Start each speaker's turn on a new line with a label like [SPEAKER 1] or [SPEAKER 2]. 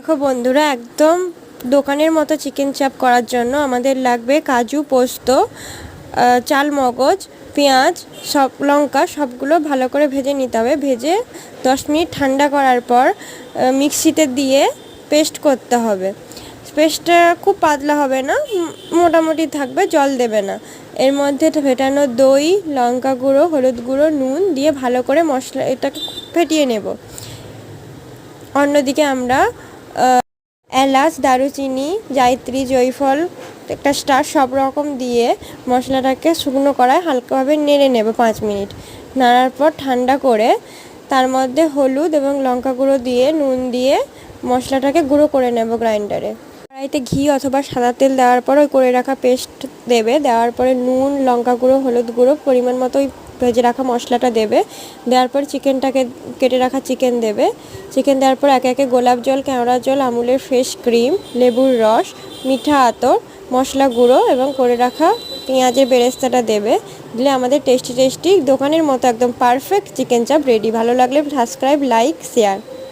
[SPEAKER 1] দেখো বন্ধুরা, একদম দোকানের মতো চিকেন চাপ করার জন্য আমাদের লাগবে কাজু, পোস্ত, চাল মগজ, পেঁয়াজ, সব লঙ্কা সবগুলো ভালো করে ভেজে নিতে হবে। ভেজে 10 মিনিট ঠান্ডা করার পর মিক্সিতে দিয়ে পেস্ট করতে হবে। পেস্টটা খুব পাতলা হবে না, মোটামুটি থাকবে, জল দেবে না। এর মধ্যে ফেটানো দই, লঙ্কা গুঁড়ো, হলুদ গুঁড়ো, নুন দিয়ে ভালো করে মশলা এটাকে ফেটিয়ে নেব। অন্যদিকে আমরা এলাচ, দারুচিনি, জায়ত্রী, জয়ফল, একটা স্টার সব রকম দিয়ে মশলাটাকে শুকনো কড়ায় হালকাভাবে নেড়ে নেব 5 মিনিট। নাড়ার পর ঠান্ডা করে তার মধ্যে হলুদ এবং লঙ্কা গুঁড়ো দিয়ে নুন দিয়ে মশলাটাকে গুঁড়ো করে নেব গ্রাইন্ডারে। কড়াইতে ঘি অথবা সাদা তেল দেওয়ার পর ওই করে রাখা পেস্ট দেবে। দেওয়ার পরে নুন, লঙ্কা গুঁড়ো, হলুদ গুঁড়ো পরিমাণ মতো ওই ভেজে রাখা মশলাটা দেবে। দেওয়ার পর চিকেনটাকে কেটে রাখা চিকেন দেবে। চিকেন দেওয়ার পর একে একে গোলাপ জল, কেওড়া জল, আমুলের ফ্রেশ ক্রিম, লেবুর রস, মিঠা আতর, মশলা গুঁড়ো এবং করে রাখা পেঁয়াজের বেরেস্তাটা দেবে। দিলে আমাদের টেস্টি দোকানের মতো একদম পারফেক্ট চিকেন চাপ রেডি। ভালো লাগলে সাবস্ক্রাইব, লাইক, শেয়ার।